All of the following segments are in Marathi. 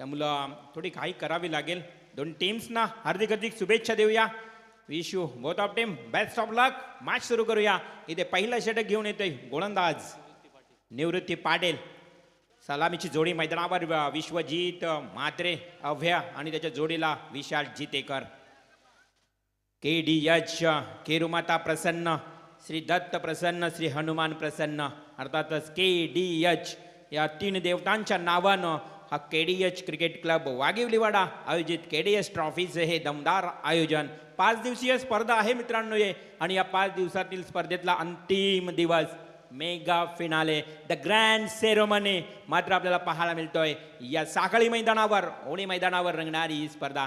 त्यामुळं थोडी घाई करावी लागेल. दोन टीम्सना हार्दिक हार्दिक शुभेच्छा देऊया. Wish you both of team best of luck. Match सुरू करूया. इथे पहिला षटक घेऊन येतोय गोलंदाज निवृत्ती पाटील. सलामीची जोडी मैदानावर विश्वजीत म्हात्रे अभ्या आणि त्याच्या जोडीला विशाल जितेकर. KDH केरुमाता प्रसन्न, श्री दत्त प्रसन्न, श्री हनुमान प्रसन्न, अर्थातच KDH या तीन देवतांच्या नावानं हा KDH क्रिकेट क्लब वाघिवलीवाडा आयोजित KDH ट्रॉफीचे हे दमदार आयोजन. 5 दिवसीय स्पर्धा आहे मित्रांनो हे, आणि या 5 दिवसातील स्पर्धेतला अंतिम दिवस mega finale the grand ceremony मात्र आपल्याला पाहायला मिळतोय या साखळी मैदानावर, ओणी मैदानावर रंगणारी ही स्पर्धा.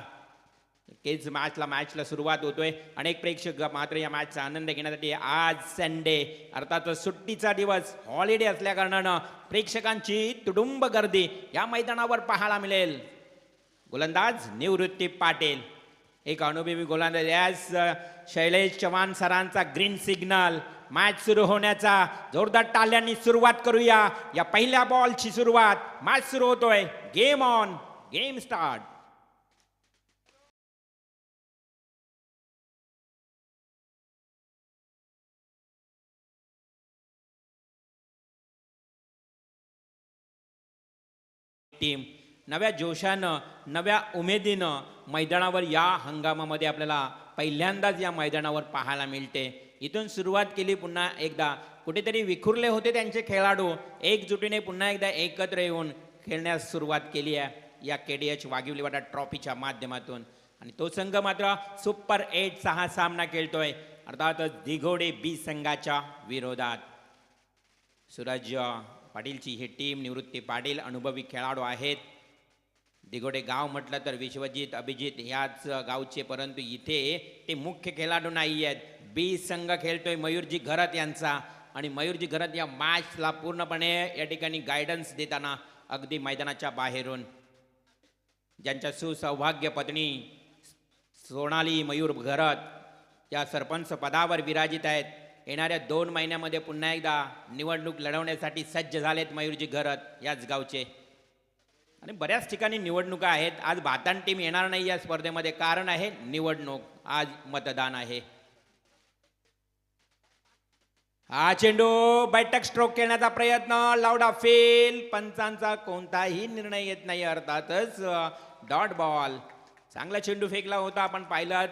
केज मॅचला सुरुवात होतोय. अनेक प्रेक्षक मात्र या मॅचचा आनंद घेण्यासाठी आज संडे अर्थात सुट्टीचा दिवस, हॉलिडे असल्या कारणानं प्रेक्षकांची तुडुंब गर्दी या मैदानावर पाहायला मिळेल. गोलंदाज निवृत्ती पाटील, एक अनुभवी गोलंदाज. यास शैलेश चव्हाण सरांचा ग्रीन सिग्नल. मॅच सुरू होण्याचा जोरदार टाळ्यांनी सुरुवात करूया. या पहिल्या बॉलची सुरुवात. मॅच सुरू होतोय. Game on, game start. Team नव्या जोशानं, नव्या उमेदीनं मैदानावर या हंगामामध्ये आपल्याला पहिल्यांदाच या मैदानावर पाहायला मिळते. इथून सुरुवात केली पुन्हा एकदा. कुठेतरी विखुरले होते त्यांचे खेळाडू, एकजुटीने पुन्हा एकदा एकत्र येऊन खेळण्यास सुरुवात केली आहे या KDH वाघिवलीवाडा ट्रॉफीच्या माध्यमातून. आणि तो संघ मात्र सुपर 8 हा सामना खेळतोय अर्थातच दिघोडे B संघाच्या विरोधात. सूरज पाटीलची ही टीम, निवृत्ती पाटील अनुभवी खेळाडू आहेत. दिघोडे गाव म्हटलं तर विश्वजीत अभिजित ह्याच गावचे, परंतु इथे ते मुख्य खेळाडू नाही आहेत. B संघ खेळतोय मयूरजी घरत यांचा, आणि मयूरजी घरत या मॅचला पूर्णपणे या ठिकाणी गायडन्स देताना अगदी मैदानाच्या बाहेरून ज्यांच्या सुसौभाग्य पत्नी सोनाली मयूर घरत या सरपंच पदावर विराजित आहेत. येणाऱ्या 2 महिन्यामध्ये पुन्हा एकदा निवडणूक लढवण्यासाठी सज्ज झालेत मयूरजी घरत याच गावचे. आणि बऱ्याच ठिकाणी निवडणुका आहेत. आज भातान टीम येणार नाही या स्पर्धेमध्ये, कारण आहे निवडणूक, आज मतदान आहे. हा चेंडू बैठक स्ट्रोक खेळण्याचा प्रयत्न, लावडा फेल. पंचांचा कोणताही निर्णय येत नाही, अर्थातच डॉट बॉल. चांगला चेंडू फेकला होता. आपण पाहिलं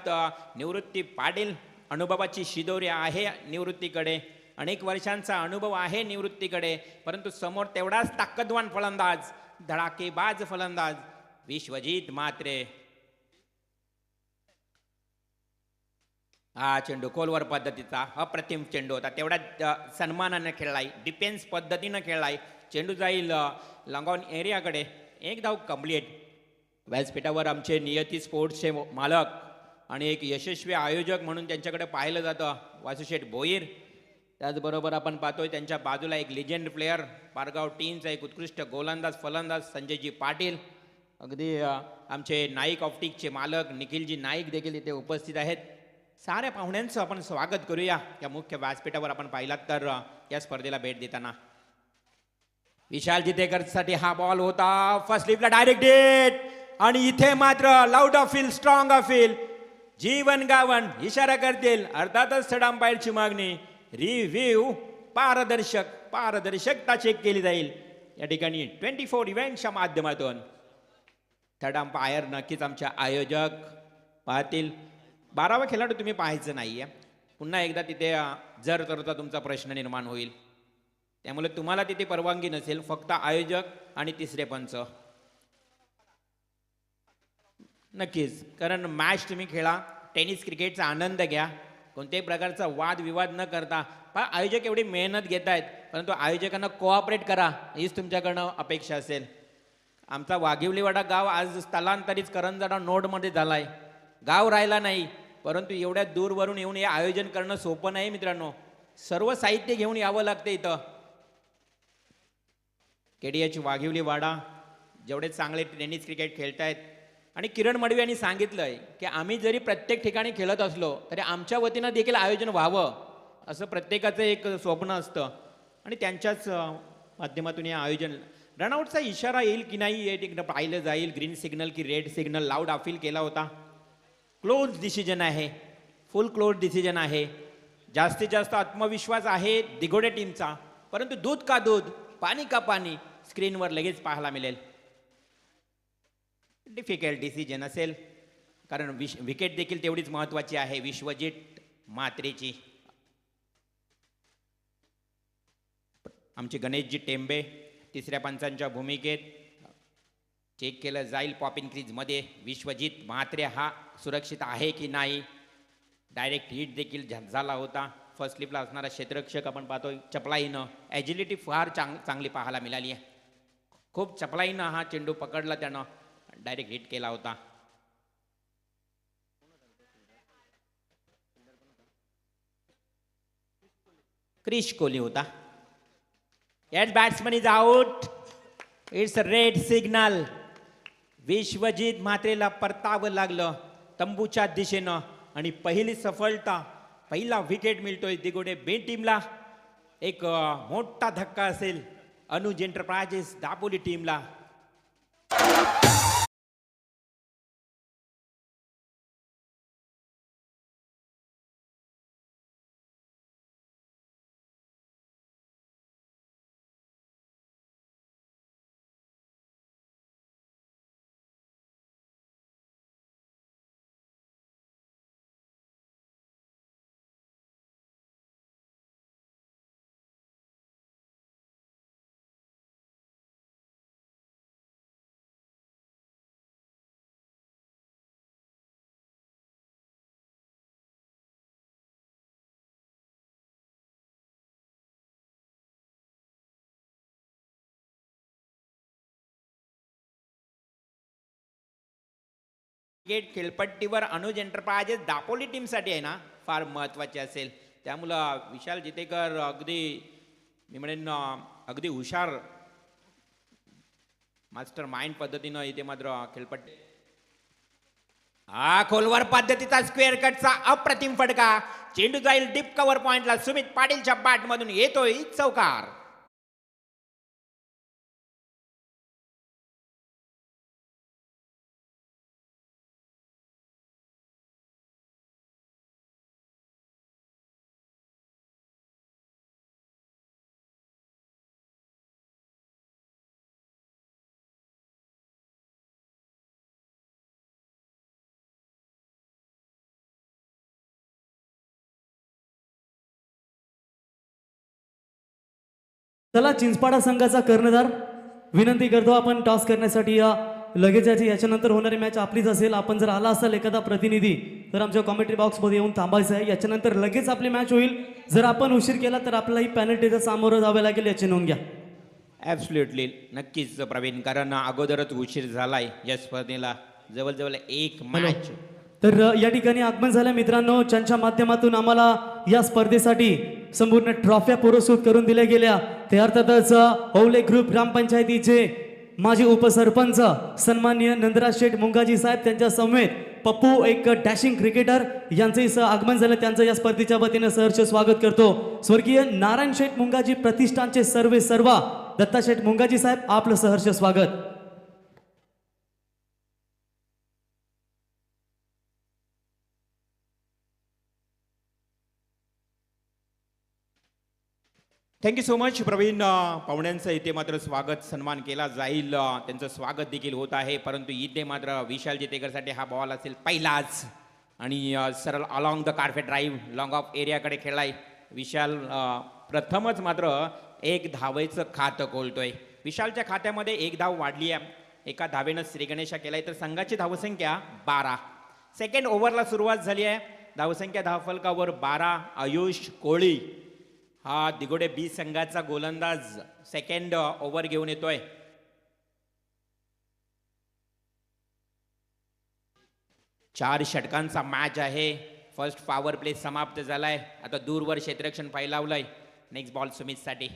निवृत्ती पाटील, अनुभवाची शिदोरी आहे निवृत्तीकडे, अनेक वर्षांचा अनुभव आहे निवृत्तीकडे, परंतु समोर तेवढाच ताकदवान फलंदाज, धडाकेबाज फलंदाज विश्वजीत म्हात्रे. हा चेंडू खोलवर पद्धतीचा अप्रतिम चेंडू होता. तेवढ्या सन्मानाने खेळलाय, डिफेन्स पद्धतीनं खेळलाय. चेंडू जाईल लॉंगॉन एरियाकडे. एक धाव कंप्लीट. व्यासपीठावर आमचे नियती स्पोर्ट्सचे मालक आणि एक यशस्वी आयोजक म्हणून त्यांच्याकडे पाहिलं जातं वासुशेठ भोईर. त्याचबरोबर आपण पाहतोय त्यांच्या बाजूला एक लिजेंड प्लेयर, पारगाव टीमचा एक उत्कृष्ट गोलंदाज फलंदाज संजयजी पाटील. अगदी आमचे नाईक ऑप्टिकचे मालक निखिलजी नाईक देखील इथे उपस्थित आहेत. साऱ्या पाहुण्यांचं आपण स्वागत करूया या मुख्य व्यासपीठावर. आपण पाहिलात तर या स्पर्धेला भेट देताना विशाल जितेकरसाठी हा बॉल होता. फर्स्ट स्लिपला डायरेक्ट हिट, आणि इथे मात्र लाऊड फील, स्ट्रॉंग फील, जीवन गावन इशारा करतील. अर्थातच थर्ड अंपायरची मागणी, रिव्ह्यू पारदर्शकता चेक केली जाईल या ठिकाणी 24 इव्हेंटच्या माध्यमातून. थर्ड अंपायर नक्कीच आमच्या आयोजक पाहतील. 12वा खेळाडू तुम्ही पाहायचं नाहीये. पुन्हा एकदा तिथे जर तरचा तुमचा प्रश्न निर्माण होईल, त्यामुळे तुम्हाला तिथे परवानगी नसेल. फक्त आयोजक आणि तिसरे पंच नक्कीच, कारण मॅच तुम्ही खेळा, टेनिस क्रिकेटचा आनंद घ्या, कोणत्याही प्रकारचा वादविवाद न करता. पण आयोजक एवढी मेहनत घेत आहेत, परंतु आयोजकांना कोऑपरेट करा हीच तुमच्याकडनं अपेक्षा असेल. आमचा वाघिवलीवाडा गाव आज स्थलांतरित करंजाडा नोडमध्ये झालाय. गाव राहिला नाही, परंतु एवढ्या दूरवरून येऊन हे आयोजन करणं सोपं नाही मित्रांनो. सर्व साहित्य घेऊन यावं लागतं इथं. KDH वाघिवलीवाडा जेवढे चांगले टेनिस क्रिकेट खेळतायत, आणि किरण मडवी यांनी सांगितलंय की आम्ही जरी प्रत्येक ठिकाणी खेळत असलो तरी आमच्या वतीनं देखील आयोजन व्हावं, असं प्रत्येकाचं एक स्वप्न असतं. आणि त्यांच्याच माध्यमातून हे आयोजन रनआउटचा इशारा येईल की नाही हे तिकडं पाहिलं जाईल. ग्रीन सिग्नल की रेड सिग्नल लाऊड अपील केला होता. क्लोज डिसिजन आहे, फुल क्लोज डिसिजन आहे. जास्तीत जास्त आत्मविश्वास आहे दिघोडे टीमचा, परंतु दूध का दूध पाणी का पाणी स्क्रीनवर लगेच पाहायला मिळेल. डिफिकल्ट डिसिजन असेल, कारण विकेट देखील तेवढीच महत्वाची आहे विश्वजित म्हात्रेची. आमचे गणेशजी टेंबे तिसऱ्या पंचांच्या भूमिकेत. चेक केलं जाईल पॉपिंग क्रीजमध्ये विश्वजित म्हात्रे हा सुरक्षित आहे की नाही. डायरेक्ट हिट देखील झाला होता. फर्स्ट स्लिपला असणारा क्षेत्ररक्षक आपण पाहतोय चपलाईनं. ॲजिलिटी फार चांगली पाहायला मिळाली आहे. खूप चपलाईनं हा चेंडू पकडला त्यानं, डायरेक्ट हिट केला होता. क्रिश कोहली होता. Yes, batsman is out. It's a red signal. Vishwajit म्हात्रेला परतावं लागलं तंबूच्या दिशेनं आणि पहिली सफलता, पहिला विकेट मिळतोय दिघोडे बे टीमला. एक मोठा धक्का असेल अनुज एंटरप्राइजेस दापोली टीमला. क्रिकेट खेळपट्टीवर अनुज एंटरप्राइजेस दापोली टीमसाठी आहे ना फार महत्त्वाचे असेल. त्यामुळं विशाल जितेकर अगदी मी म्हणेन अगदी हुशार मास्टर माइंड पद्धतीनं इथे मात्र खेळपट्टी. हा खोलवर पद्धतीचा स्क्वेअर कटचा अप्रतिम फटका. चेंडू जाईल डीप कव्हर पॉइंटला. सुमित पाटीलच्या बॅट मधून येतोय चौकार. चला चिंचपाडा संघाचा कर्णधार विनंती करतो आपण टॉस करण्यासाठी या लगेच याची याच्यानंतर होणारी मॅच आपलीच असेल. आपण जर आला असाल एखादा प्रतिनिधी तर आमच्या कॉमेंट्री बॉक्समध्ये येऊन थांबायचं आहे. याच्यानंतर लगेच आपली मॅच होईल. जर आपण उशीर केला तर आपल्यालाही पेनल्टीचा सामोरं जावं लागेल, याची नोंद घ्या. ॲब्सल्युटली नक्कीच प्रवीण, कारण अगोदरच उशीर झालाय या स्पर्धेला. जवळजवळ एक मॅच. तर या ठिकाणी आगमन झालं मित्रांनो, ज्यांच्या माध्यमातून आम्हाला या स्पर्धेसाठी संपूर्ण ट्रॉफ्या पुरस्कृत करून दिल्या गेल्या ते अर्थातच ओवले ग्रुप ग्रामपंचायतीचे माजी उपसरपंच सन्माननीय नंदराज शेठ मुंगाजी साहेब, त्यांच्या समेत पप्पू एक डॅशिंग क्रिकेटर यांचंही आगमन झालं. त्यांचं या स्पर्धेच्या वतीनं सहर्ष स्वागत करतो. स्वर्गीय नारायण शेठ मुंगाजी प्रतिष्ठानचे सर्वा दत्ता शेठ मुंगाजी साहेब, आपलं सहर्ष स्वागत. Thank you so much Praveen. पाहुण्यांचं इथे मात्र स्वागत सन्मान केला जाईल. त्यांचं स्वागत देखील होत आहे. परंतु इथे मात्र विशाल जितेकरसाठी हा बॉल असेल पहिलाच आणि सरळ along the carpet drive long off एरियाकडे खेळलाय विशाल. प्रथमच मात्र एक धावेचं खातं खोलतोय. विशालच्या खात्यामध्ये एक धाव वाढली आहे. एका धावेनं श्रीगणेशा केलाय तर संघाची धावसंख्या 12. सेकंड ओव्हरला सुरुवात झाली आहे. धावसंख्या धावफलकावर 12. आयुष कोळी हा दिघोडे बी संघाचा गोलंदाज सेकंड ओव्हर घेऊन येतोय. चार षटकांचा मॅच आहे. फर्स्ट पॉवर प्ले समाप्त झालाय. आता दूरवर क्षेत्ररक्षण फैलावलंय. Next ball सुमितसाठी.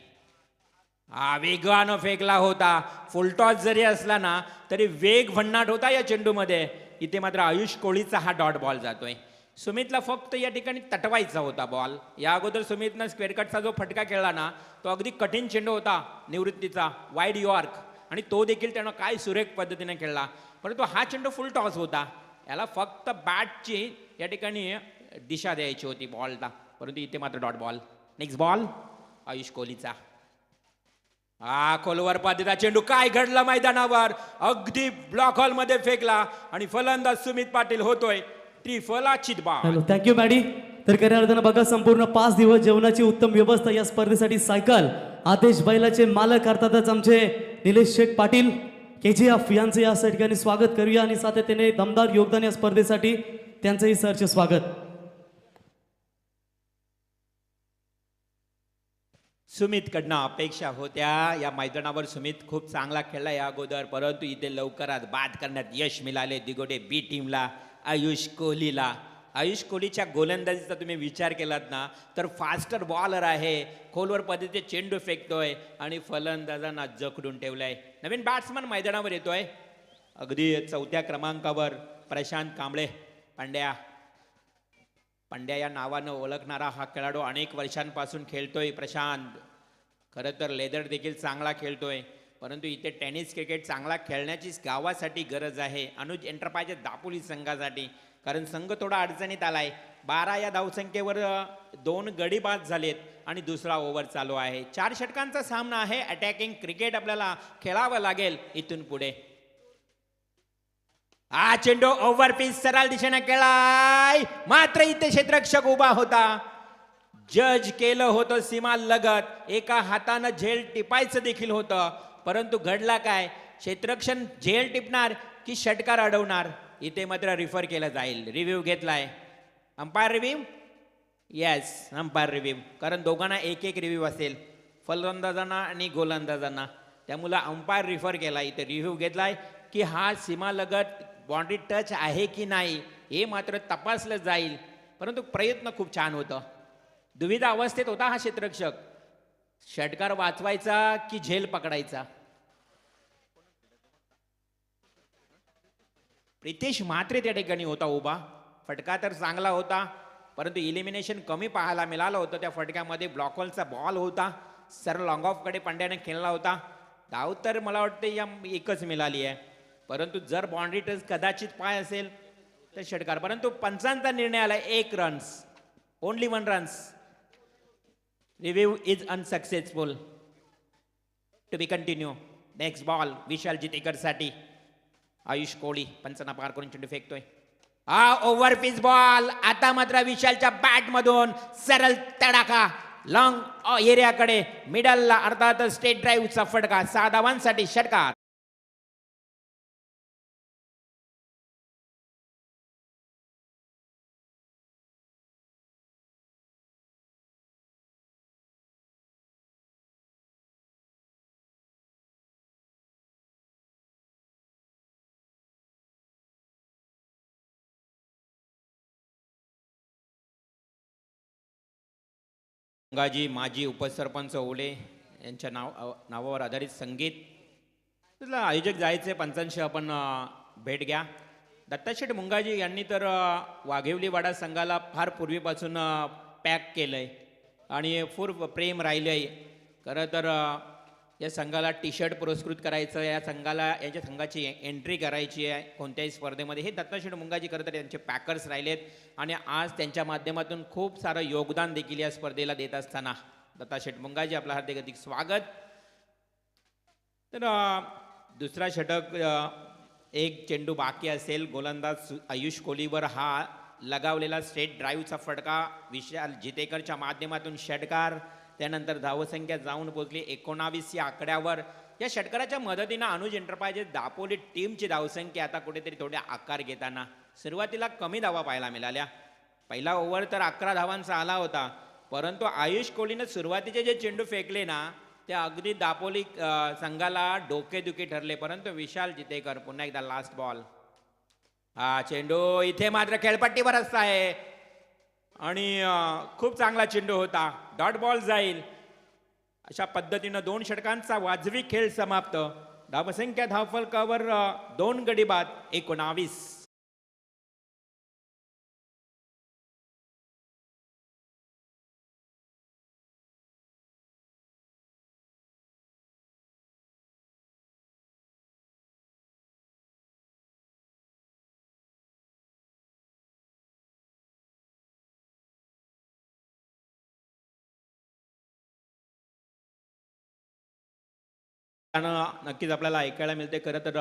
हा वेगानं फेकला होता. फुलटॉस जरी असला ना तरी वेग भन्नाट होता या चेंडूमध्ये. इथे मात्र आयुष कोळीचा हा डॉट बॉल जातोय. सुमितला फक्त या ठिकाणी तटवायचा होता बॉल. या अगोदर सुमितनं स्क्वेअर कटचा जो फटका खेळला ना तो अगदी कठीण चेंडू होता निवृत्तीचा, वाईड यॉर्क. आणि तो देखील त्यानं काय सुरेख पद्धतीने खेळला. परंतु हा चेंडू फुल टॉस होता, याला फक्त बॅटची या ठिकाणी दिशा द्यायची होती बॉलला, परंतु इथे मात्र dot ball. Next ball Ayush कोहलीचा. खोलवर पादिता चेंडू, काय घडला मैदानावर, अगदी ब्लॉक हॉल मध्ये फेकला आणि फलंदाज सुमित पाटील होतोय त्रिफलाचित बाद. Hello, thank you Maddy. तर खऱ्या अर्थानं बघा, संपूर्ण 5 दिवस जेवणाची उत्तम व्यवस्था या स्पर्धेसाठी सायकल आदेश बैलाचे मालक अर्थातच आमचे निलेश शेठ पाटील KGF यांचे या ठिकाणी स्वागत करूया आणि सातत्याने दमदार योगदान या स्पर्धेसाठी त्यांचंही सरचे स्वागत. सुमित कडनं अपेक्षा होत्या, या मैदानावर सुमित खूप चांगला खेळला या अगोदर, परंतु इथे लवकरात बाद करण्यात यश मिळाले दिगोडे बी टीमला, आयुष कोहलीला. आयुष कोहलीच्या गोलंदाजीचा तुम्ही विचार केलात ना, तर फास्टर बॉलर आहे, खोलवर पद्धतीचे चेंडू फेकतोय आणि फलंदाजांना जखडून ठेवलाय. नवीन बॅट्समन मैदानावर येतोय, अगदी 4थ्या क्रमांकावर प्रशांत कांबळे. पंड्या या नावानं ओळखणारा हा खेळाडू अनेक वर्षांपासून खेळतोय. प्रशांत खरं तर लेदर देखील चांगला खेळतोय, परंतु इथे टेनिस क्रिकेट चांगला खेळण्याची गावासाठी गरज आहे, अनुज एंटरप्राइजेस दापोली संघासाठी, कारण संघ थोडा अडचणीत आलाय. 12 या धावसंख्येवर 2 गडी बाद झालेत आणि दुसरा ओव्हर चालू आहे. 4 षटकांचा सामना आहे. अटॅकिंग क्रिकेट आपल्याला खेळावं लागेल इथून पुढे. हा चेंडू ओव्हर पिच सरळ दिशेने केलाय, मात्र इथे क्षेत्ररक्षक उभा होता, जज केलं होतं सीमा लगत, एका हातानं झेल टिपायचं देखील होतं, परंतु घडला काय, क्षेत्ररक्षण झेल टिपणार की षटकार अडवणार, इथे मात्र रिफर केलं जाईल. रिव्ह्यू घेतलाय, umpire review, yes umpire review, कारण दोघांना एक एक रिव्ह्यू असेल, फलंदाजांना आणि गोलंदाजांना, त्यामुळे अंपायर रिफर केला. इथे रिव्ह्यू घेतलाय की हा सीमालगत बाउंड्री टच आहे की नाही हे मात्र तपासलं जाईल, परंतु प्रयत्न खूप छान होतं. दुविधा अवस्थेत होता हा क्षेत्ररक्षक, षटकार वाचवायचा की झेल पकडायचा. प्रितेश म्हात्रे त्या ठिकाणी होता उभा, फटका तर चांगला होता, परंतु इलिमिनेशन कमी पाहायला मिळालं होतं. त्या फटक्यामध्ये ब्लॉकवॉलचा बॉल होता, सरळ लॉंग ऑफ कडे पंड्याने खेळला होता. धाव तर मला वाटतं या एकच मिळाली आहे, परंतु जर बाउंड्री टच कदाचित पाय असेल तर षटकार, परंतु पंचांचा निर्णय आला 1 runs, only 1 runs. Review is unsuccessful, to be continue. Next ball Vishal Jitekar साठी. आयुष कोहली पंचांना पार करून चेंडू फेकतोय, हा ओव्हर पिच बॉल, आता मात्र विशालच्या बॅट मधून सरळ तडाखा लॉंग एरियाकडे, मिडलला अर्थात स्टेट ड्राईव्हचा फटका, 6 धावांसाठी षटकार. गंगाजी माजी उपसरपंच ओले यांच्या नावावर आधारित संगीत. तुला आयोजक जायचे, पंचांशी आपण भेट घ्या. दत्ताशेठ मुंगाजी यांनी तर वाघेवली वाडा संघाला फार पूर्वीपासून पॅक केलंय आणि पूर्व प्रेम राहिलंय. खरं तर या संघाला टी शर्ट पुरस्कृत करायचं, या संघाला यांच्या संघाची एंट्री करायची आहे कोणत्याही स्पर्धेमध्ये, हे दत्ताशेठ मुंगाजी खरं तर त्यांचे पॅकर्स राहिलेत आणि आज त्यांच्या माध्यमातून खूप सारं योगदान देखील या स्पर्धेला देत असताना दत्ताशेठ मुंगाजी आपलं हार्दिक हार्दिक स्वागत. तर दुसरा षटक, एक चेंडू बाकी असेल, गोलंदाज आयुष कोहलीवर हा लगावलेला स्ट्रेट ड्राईव्हचा फटका, विशाल जितेकरच्या माध्यमातून षटकार, त्यानंतर धावसंख्या जाऊन पोहोचली 19 या आकड्यावर. या षटकाराच्या मदतीनं अनुज एंटरप्राइजेस दापोली टीमची धावसंख्या आता कुठेतरी थोड्या आकार घेताना सुरुवातीला कमी धावा पाहायला मिळाल्या. पहिला ओव्हर तर 11 धावांचा आला होता, परंतु आयुष कोहलीनं सुरुवातीचे जे चेंडू फेकले ना ते अगदी दापोली संघाला डोकेदुखी ठरले. परंतु विशाल जितेकर पुन्हा एकदा लास्ट बॉल, हा चेंडू इथे मात्र खेळपट्टीवर असता आहे आणि खूप चांगला चेंडू होता, डॉट बॉल जाईल. अशा पद्धतीनं 2 षटकांचा वाजवी खेळ समाप्त. धावसंख्या धावफलकावर 2 गडी बाद 19. त्यानं नक्कीच आपल्याला ऐकायला मिळते. खरं तर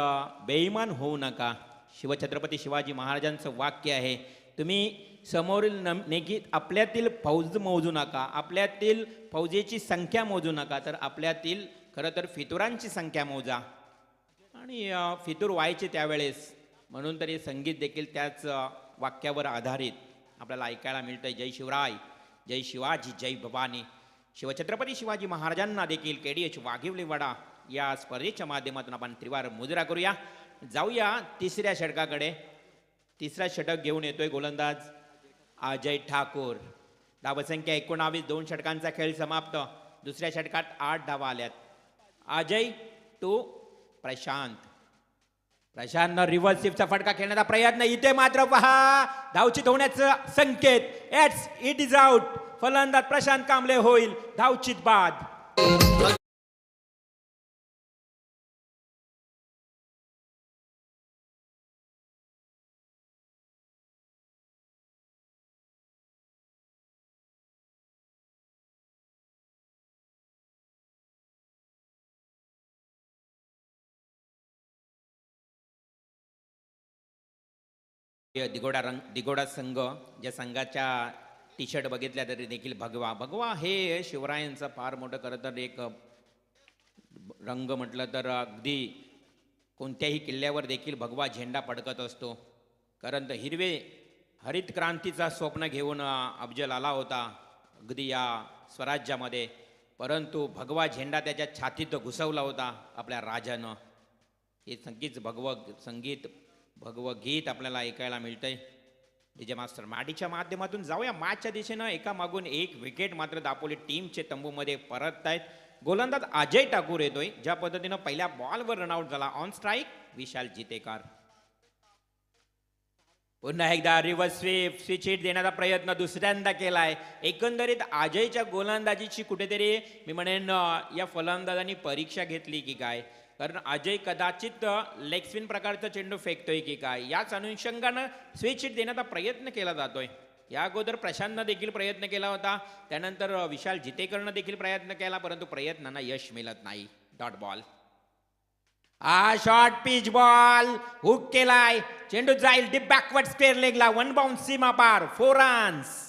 बेईमान होऊ नका. शिवछत्रपती शिवाजी महाराजांचं वाक्य आहे. तुम्ही समोरील नेकी आपल्यातील फौज मोजू नका, आपल्यातील फौजेची संख्या मोजू नका, तर आपल्यातील खरं तर फितुरांची संख्या मोजा. आणि फितूर व्हायचे त्यावेळेस, म्हणून तरी संगीत देखील त्याच वाक्यावर आधारित आपल्याला ऐकायला मिळतं. जय शिवराय, जय शिवाजी, जय भवानी. शिवछत्रपती शिवाजी महाराजांना देखील KDH वाघिवली वडा या स्पर्धेच्या माध्यमातून आपण त्रिवार मुजरा करूया. जाऊया तिसऱ्या षटकाकडे. तिसरा षटक घेऊन येतोय गोलंदाज अजय ठाकूर. धावसंख्या 19. 2 षटकांचा खेळ समाप्त. दुसऱ्या षटकात 8 धावा आल्यात. अजय टू प्रशांत. प्रशांतनं रिव्हर्स स्वीपचा फटका खेळण्याचा प्रयत्न. इथे मात्र पहा धावचित होण्याचं संकेत. It is out. फलंदाज प्रशांत कांबळे होईल धावचित बाद. दिगोडा संघ, ज्या संघाच्या टी शर्ट बघितल्या तरी देखील भगवा हे शिवरायांचं फार मोठं खरं तर एक रंग म्हटलं तर अगदी कोणत्याही किल्ल्यावर देखील भगवा झेंडा फडकत असतो. कारण तर हिरवे हरित क्रांतीचा स्वप्न घेऊन अफजल आला होता अगदी या स्वराज्यामध्ये, परंतु भगवा झेंडा त्याच्या छातीत घुसवला होता आपल्या राजानं. हे संगीत भगवगीत आपल्याला ऐकायला मिळतंय. विजय मास्टर माडीच्या माध्यमातून जाऊया मॅचच्या दिशेनं. एका मागून एक विकेट मात्र दापोली टीमचे तंबूमध्ये परत आहेत. गोलंदाज अजय ठाकूर येतोय. ज्या पद्धतीनं पहिल्या बॉलवर रनआउट झाला. ऑन स्ट्राईक विशाल जितेकर. पुन्हा एकदा रिव्हर्स स्विच हिट देण्याचा प्रयत्न दुसऱ्यांदा केलाय. एकंदरीत अजयच्या गोलंदाजीची कुठेतरी मी म्हणेन या फलंदाजांनी परीक्षा घेतली की काय, कारण अजय कदाचित लेग स्पिन प्रकारचा चेंडू फेकतोय की काय, याच अनुषंगानं स्विच हिट देण्याचा प्रयत्न केला जातोय. या अगोदर प्रशांतनं देखील प्रयत्न केला होता, त्यानंतर विशाल जितेकरनं देखील प्रयत्न केला, परंतु प्रयत्नांना यश मिळत नाही. Dot ball. Short pitch ball hook केलाय. चेंडू जाईल डीप बॅकवर्ड स्क्वेअर लेगला. 1 बाउन्स सीमा पार. 4 रन्स.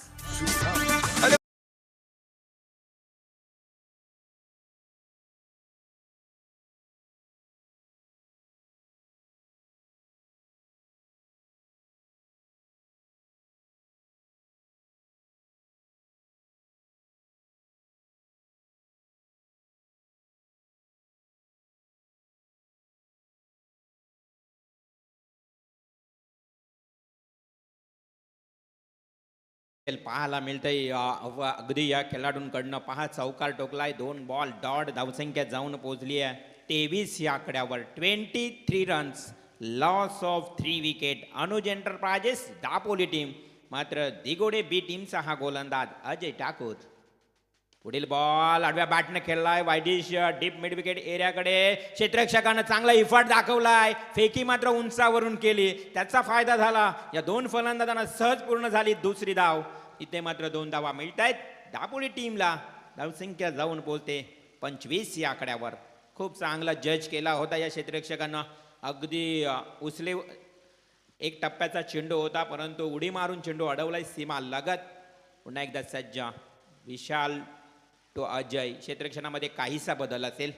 पाहायला मिळतंय अगदी या खेळाडूंकडनं. पहा चौकार टोकलाय. 2 बॉल डॉट. धावसंख्या जाऊन पोहोचली आहे 23 या आकड्यावर. 23 runs. Loss of 3 wicket. Anuj enterprises Dapoli team. मात्र दिगोडे बी टीमचा हा गोलंदाज अजय ठाकूर. पुढील बॉल आडव्या बॅटने खेळलाय. वायडिश डीप मिड विकेट एरियाकडे. क्षेत्ररक्षकानं चांगला इफर्ट दाखवलाय. फेकी मात्र उंचावरून केली, त्याचा फायदा झाला. या 2 फलंदाजांना सहज पूर्ण झाली दुसरी धाव. इथे मात्र 2 धावा मिळत आहेत दापोली टीमला. धावसंख्या जाऊन पोहोचते 25 या आकड्यावर. खूप चांगला जज केला होता या क्षेत्ररक्षकानं. अगदी उचले एक टप्प्याचा चेंडू होता, परंतु उडी मारून चेंडू अडवलाय सीमा लगत. पुन्हा एकदा सज्ज. विशाल तो अजय. क्षेत्ररक्षणामध्ये काहीसा बदल असेल.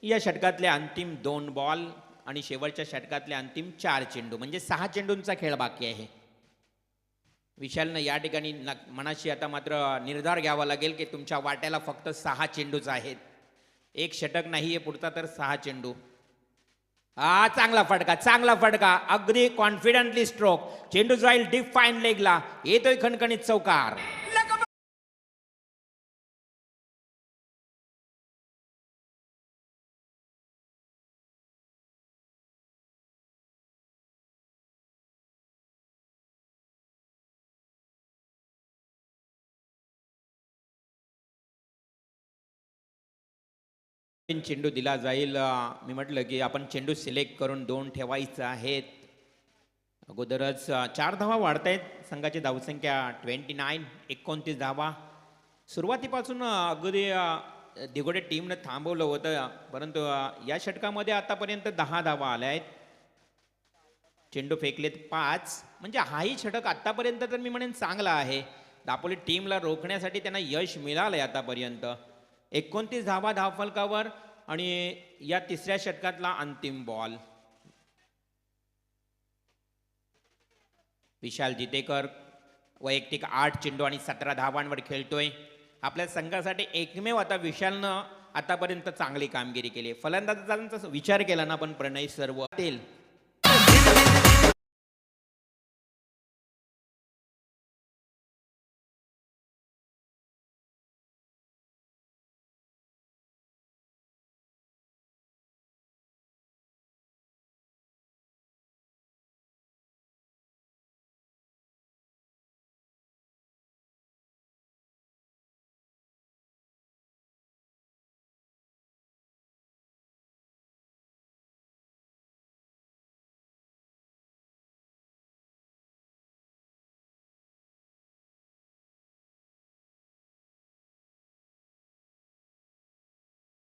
या षटकातले अंतिम 2 बॉल आणि शेवटच्या षटकातले अंतिम 4 चेंडू, म्हणजे 6 चेंडूंचा खेळ बाकी आहे. विशालनं या ठिकाणी मनाशी आता मात्र निर्धार घ्यावा लागेल की तुमच्या वाट्याला फक्त 6 चेंडूच आहेत. एक षटक नाहीये पुढचा, तर 6 चेंडू. चांगला फटका. अगदी कॉन्फिडंटली स्ट्रोक. चेंडू जाईल डीप फाईन लेगला. येतोय खणखणीत चौकार. चेंडू दिला जाईल. मी म्हटलं की आपण चेंडू सिलेक्ट करून 2 ठेवायचं आहेत. अगोदरच 4 धावा वाढतायत. संघाची धावसंख्या 29. 29 धावा. सुरुवातीपासून अगदी दिगोडे टीमनं थांबवलं होतं, परंतु या षटकामध्ये आतापर्यंत 10 धावा आल्या आहेत. चेंडू फेकलेत 5, म्हणजे हाही षटक आतापर्यंत तर मी म्हणेन चांगला आहे. दापोली टीमला रोखण्यासाठी त्यांना यश मिळालंय आतापर्यंत. 29 धावा धावफलकावर आणि या तिसऱ्या षटकातला अंतिम बॉल. विशाल जितेकर वैयक्तिक 8 चेंडू आणि 17 धावांवर खेळतोय. आपल्या संघासाठी एकमेव आता विशालनं आतापर्यंत चांगली कामगिरी केली. फलंदाजांचा विचार केला ना पण प्रणय सर्व तेल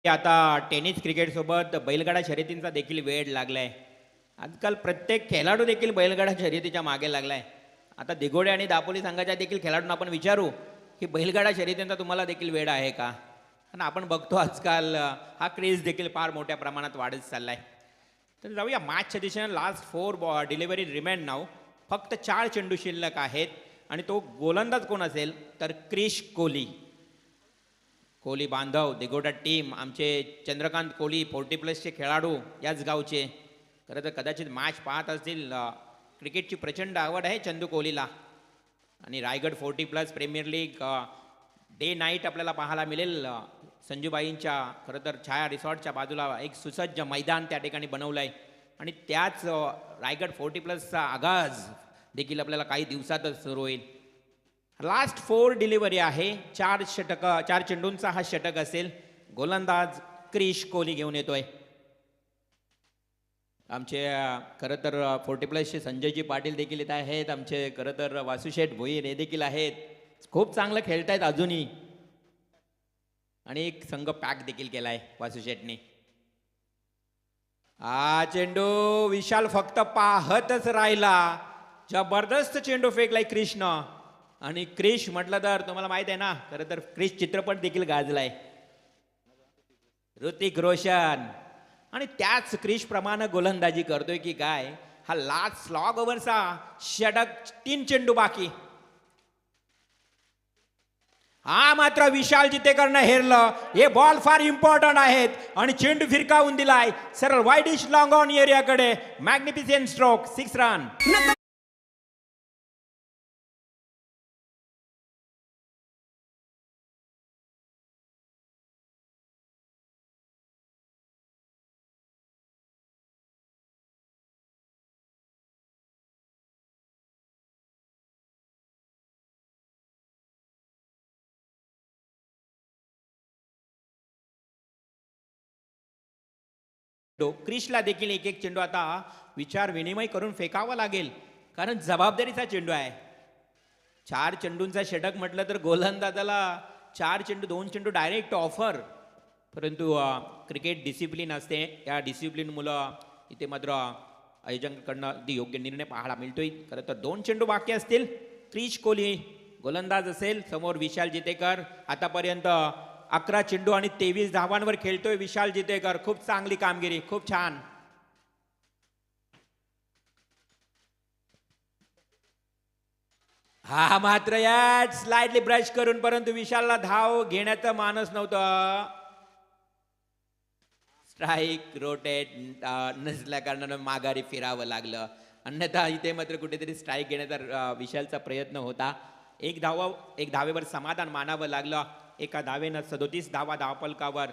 आता टेनिस क्रिकेट सोबत बैलगाडा शर्यतींचा देखील वेळ लागलाय. आजकाल प्रत्येक खेळाडू देखील बैलगाडा शर्यतीच्या मागे लागलाय. आता दिघोडे आणि दापोली संघाच्या देखील खेळाडूंना आपण विचारू की बैलगाडा शर्यतींचा तुम्हाला देखील वेळ आहे का. आणि आपण बघतो आजकाल हा क्रेज देखील फार मोठ्या प्रमाणात वाढत चाललाय. तर जाऊया मॅचच्या दिशेने. लास्ट 4 डिलिव्हरी रिमेंड नाव. फक्त 4 चेंडू शिल्लक आहेत आणि तो गोलंदाज कोण असेल तर क्रिश कोहली. कोहली बांधव दिगोडा टीम, आमचे चंद्रकांत कोहली 40+ खेळाडू याच गावचे. खरं तर कदाचित मॅच पाहत असतील. क्रिकेटची प्रचंड आवड आहे चंदू कोहलीला. आणि Raigad 40+ premier league day night आपल्याला पाहायला मिळेल. संजूबाईंच्या खरं तर छाया रिसॉर्टच्या बाजूला एक सुसज्ज मैदान त्या ठिकाणी बनवलं आहे. आणि त्याच रायगड 40+चा आगाज देखील आपल्याला काही दिवसातच सुरू होईल. लास्ट 4 डिलिव्हरी आहे. 4 चेंडूंचा हा षटक असेल. गोलंदाज क्रिश कोहली घेऊन येतोय. आमचे खरं तर 40+चे संजयजी पाटील देखील येत आहेत. आमचे खरं तर वासुशेठ भोईर हे देखील आहेत. खूप चांगलं खेळतायत अजूनही. आणि एक संघ पॅक देखील केलाय वासुशेठने. हा चेंडू विशाल फक्त पाहतच राहिला. जबरदस्त चेंडू फेकलाय क्रिशनं. आणि क्रिश म्हटलं तर तुम्हाला माहित आहे ना, खरं तर क्रिश चित्रपट देखील गाजलाय. ऋतिक रोशन. आणि त्याच क्रिश प्रमाणे गोलंदाजी करतोय की काय. हा लास्ट स्लॉग ओव्हरचा षटक. 3 चेंडू बाकी. हा मात्र विशाल जितेकरनं हेरलं. हे बॉल फार इम्पॉर्टंट आहेत आणि चेंडू फिरकावून दिलाय सरळ वाईडिश लॉंग ऑन एरियाकडे. Magnificent stroke. 6 रन. क्रिशला देखील एक चेंडू आता विचार विनिमय करून फेकावा लागेल, कारण जबाबदारीचा चेंडू आहे. 4 चेंडूंचा षटक म्हटलं तर गोलंदाजाला 4 चेंडू 2 चेंडू डायरेक्ट ऑफर. परंतु क्रिकेट डिसिप्लिन असते. या डिसिप्लिन मुलं इथे मात्र आयोजकांकडनं अगदी योग्य निर्णय पाहायला मिळतोय. खरं तर 2 चेंडू बाकी असतील. क्रिश कोहली गोलंदाज असेल. समोर विशाल जितेकर. आतापर्यंत 11 चेंडू आणि 23 धावांवर खेळतोय विशाल जितेकर. खूप चांगली कामगिरी. खूप छान. हा मात्र यात स्लाइडली ब्रश करून, परंतु विशालला धाव घेण्याचा मानस नव्हतं. स्ट्राईक रोटेट नसल्या कारणानं माघारी फिरावं लागलं. अन्यथा इथे मात्र कुठेतरी स्ट्राईक घेण्याचा विशालचा प्रयत्न होता. एक धावेवर समाधान मानावं लागलं. एका धावेनं 37 धावा धावफलकावर.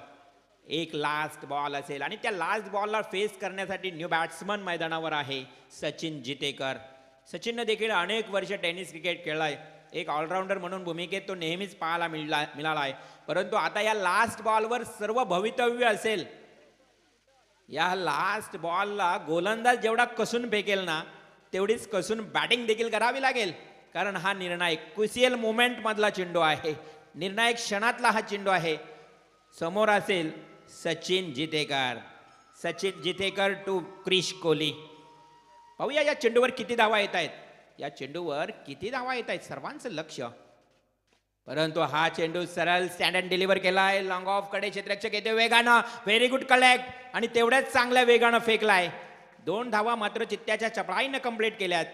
एक लास्ट बॉल असेल आणि त्या लास्ट बॉलला फेस करण्यासाठी न्यू बॅट्समन मैदानावर आहे सचिन जितेकर. सचिननं देखील अनेक वर्ष टेनिस क्रिकेट खेळलाय. एक ऑलराऊंडर म्हणून भूमिकेत तो नेहमीच पाहायला मिळाला आहे. परंतु आता या लास्ट बॉलवर सर्व भवितव्य असेल. या लास्ट बॉलला गोलंदाज जेवढा कसून फेकेल ना, तेवढीच कसून बॅटिंग देखील करावी लागेल, कारण हा निर्णय क्रुशियल मोमेंट मधला चेंडू आहे. निर्णायक क्षणातला हा चेंडू आहे. समोर असेल सचिन जितेकर. सचिन जितेकर टू क्रिश कोहली. पाहूया या चेंडूवर किती धावा येत आहेत. या चेंडूवर किती धावा येत आहेत सर्वांचं लक्ष. परंतु हा चेंडू सरळ स्टँड अँड डिलिव्हर केलाय. लॉंग ऑफ कडे क्षेत्ररक्षक येते वेगानं. व्हेरी गुड कलेक्ट आणि तेवढ्याच चांगल्या वेगानं फेकलाय. 2 धावा मात्र चित्त्याच्या चपळाईनं कंप्लीट केल्यात.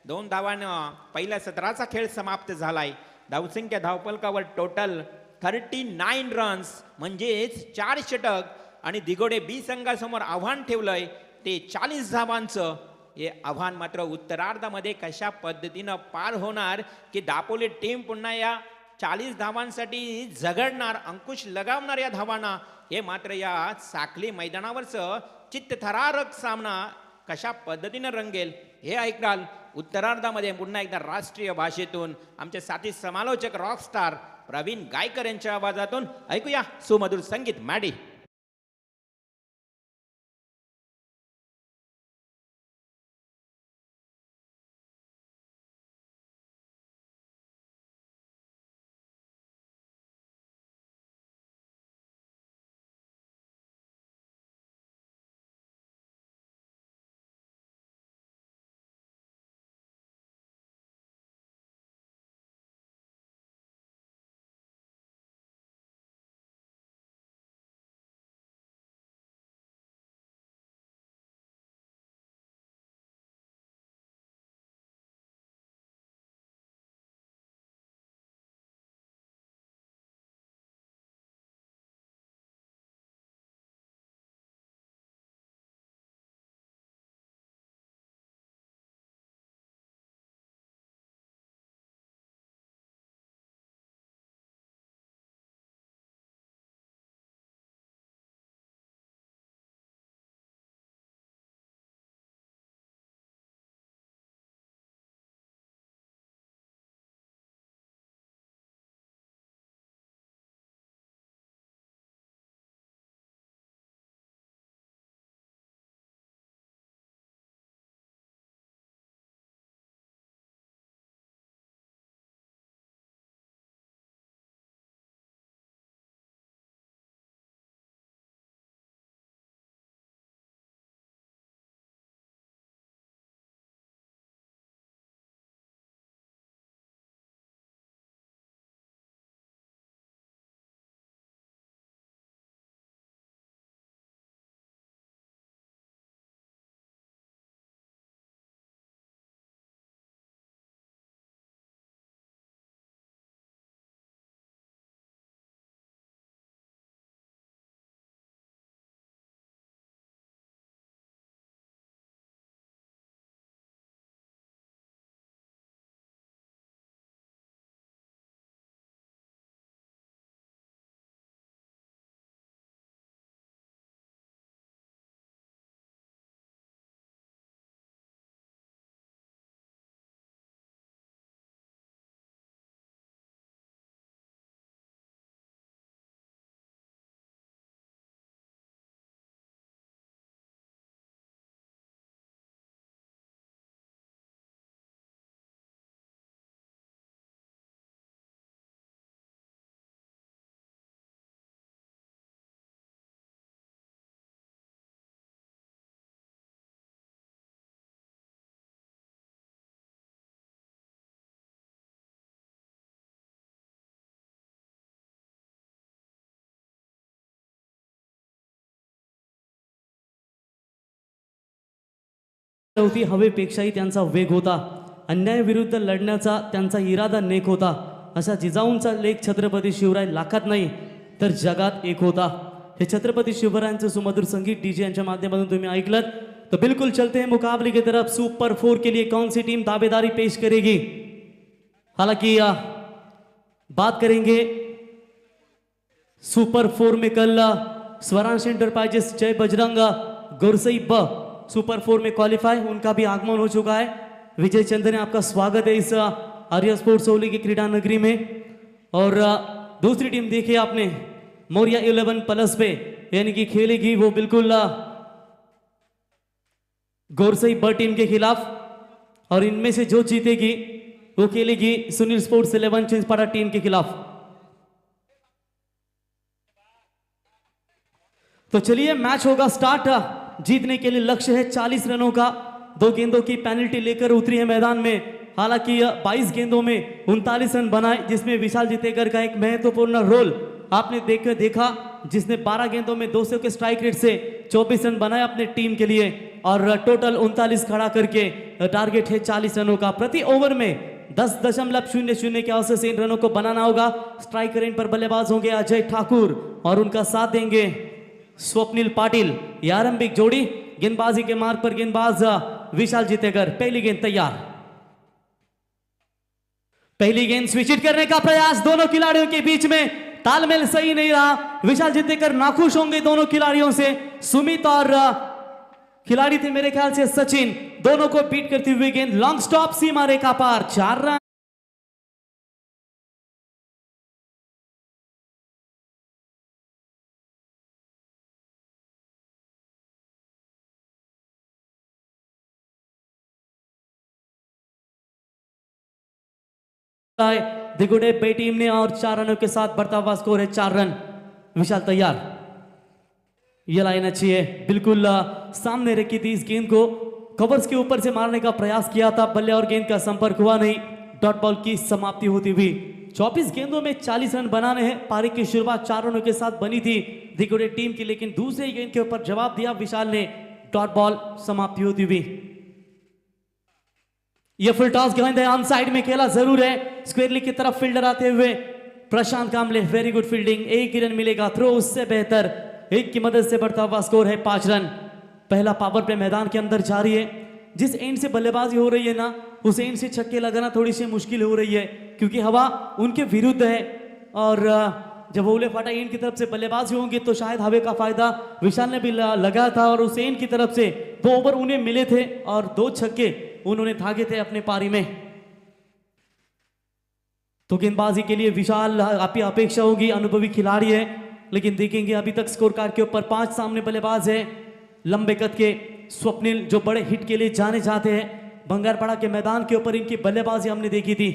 2 धावानं पहिल्या सत्राचा खेळ समाप्त झालाय. धावसंख्या धावपलकावर टोटल 39 रन्स म्हणजेच 4 षटक आणि दिगोडे बी संघासमोर आव्हान ठेवलंय ते 40 धावांचं. हे आव्हान मात्र उत्तरार्धामध्ये कशा पद्धतीनं पार होणार की दापोली टीम पुन्हा या 40 धावांसाठी झगडणार, अंकुश लगावणार या धावांना, हे मात्र या साखली मैदानावरचं चित्तथरारक सामना कशा पद्धतीनं रंगेल हे ऐकाल. उत्तरार्धामध्ये पुन्हा एकदा राष्ट्रीय भाषेतून आमचे साथी समालोचक रॉकस्टार प्रवीण गायकर यांच्या आवाजातून ऐकूया सुमधुर संगीत मॅडी. होती हवेपेक्षाही त्यांचा वेग होता. अन्यायाविरुद्ध लढण्याचा त्यांचा इरादा नेक होता. अशा जिजाऊंचा लेख छत्रपती शिवराय लाखात नाही तर जगात एक होता. हे छत्रपती शिवरायांचं सुमधुर संगीत डीजे यांच्या माध्यमातून तुम्ही ऐकलत. तो बिल्कुल चलते हैं मुकाबले की तरफ. सुपर 4 के लिए कौन सी टीम दावेदारी पेश करेगी? हालांकि बात करेंगे सुपर 4 में कल स्वरांश एंटरप्राइजेस जय बजरंग गुरसई ब सुपर 4 में क्वालिफाई, उनका भी आगमन हो चुका है. विजय चंद्र ने आपका स्वागत है इस आर्य स्पोर्ट्स ओली की क्रीडा नगरी में. और दूसरी टीम देखिए आपने मौर्या 11 प्लस पे यानी कि खेलेगी वो बिल्कुल गोरसई ब टीम के खिलाफ. और इनमें से जो जीतेगी वो खेलेगी सुनील स्पोर्ट्स 11 चिंचपाड़ा टीम के खिलाफ. तो चलिए मैच होगा स्टार्ट। जीतने के लिए लक्ष्य है 40 रनों का। 2 गेंदों की पेनल्टी लेकर उतरी है मैदान में। हालांकि 22 गेंदों में 39 रन बनाए, जिसमें विशाल जितेकर का एक महत्वपूर्ण रोल आपने देखा, जिसने 12 गेंदों में 200 के स्ट्राइक रेट से 24 रन बनाए अपने टीम के लिए और टोटल 39 खड़ा करके टारगेट है 40 रनों का। प्रति ओवर में 10.00 के औसत से इन रनों को बनाना होगा। स्ट्राइक रेट पर बल्लेबाज होंगे अजय ठाकुर और उनका साथ देंगे स्वप्निल पाटिल। ये आरंभिक जोड़ी। गेंदबाजी के मार्ग पर गेंदबाज विशाल जितेकर। पहली गेंद तैयार। पहली गेंद स्विच हिट करने का प्रयास दोनों खिलाड़ियों के बीच में, तालमेल सही नहीं रहा। विशाल जितेकर नाखुश होंगे दोनों खिलाड़ियों से। सुमित और खिलाड़ी थे मेरे ख्याल से सचिन, दोनों को बीट करती हुई गेंद लॉन्ग स्टॉप सीमा रेखा पार। 4 रन। दिगुड़े पे टीम ने और 4 रनों के साथ बढ़ता हुआ स्कोर है 4 रन। विशाल तैयार। यह लाइन अच्छी है, बिल्कुल सामने रखी थी इस गेंद को, कवर्स के ऊपर से मारने का प्रयास किया था, बल्ले और गेंद का संपर्क हुआ नहीं। डॉट बॉल की समाप्ति होती हुई 24 गेंदों में 40 रन बनाने हैं। पारी की शुरुआत 4 रनों के साथ बनी थी दिगुड़े टीम की, लेकिन दूसरे गेंद के ऊपर जवाब दिया विशाल ने। डॉट बॉल समाप्ति होती हुई। यह फुल टॉस गेंद है, ऑन साइड में खेला जरूर है। स्क्वेयरली की तरफ फील्डर आते हुए प्रशांत कामले, वेरी गुड फील्डिंग। एक ही रन मिलेगा, थ्रो उससे बेहतर। एक की मदद से बढ़ता हुआ स्कोर है 5 रन। पहला पावर प्ले मैदान के अंदर जारी है। जिस एंड से बल्लेबाजी हो रही है ना, उस एंड से छक्के लगाना थोड़ी सी मुश्किल हो रही है, क्योंकि हवा उनके विरुद्ध है। और जब ओले फाटा एंड की तरफ से बल्लेबाजी होंगी तो शायद हवा का फायदा विशाल ने भी लगा था, और उस एंड की तरफ से 2 ओवर उन्हें मिले थे और 2 छक्के उन्होंने भागे थे अपने पारी में। तो गेंदबाजी के लिए विशाल आपकी अपेक्षा होगी, अनुभवी खिलाड़ी है, लेकिन देखेंगे अभी तक स्कोर कार्ड के ऊपर 5 सामने बल्लेबाज है। लंबे कद के स्वप्निल जो बड़े हिट के लिए जाने जाते हैं, बंगारपाड़ा के मैदान के ऊपर इनकी बल्लेबाजी हमने देखी थी।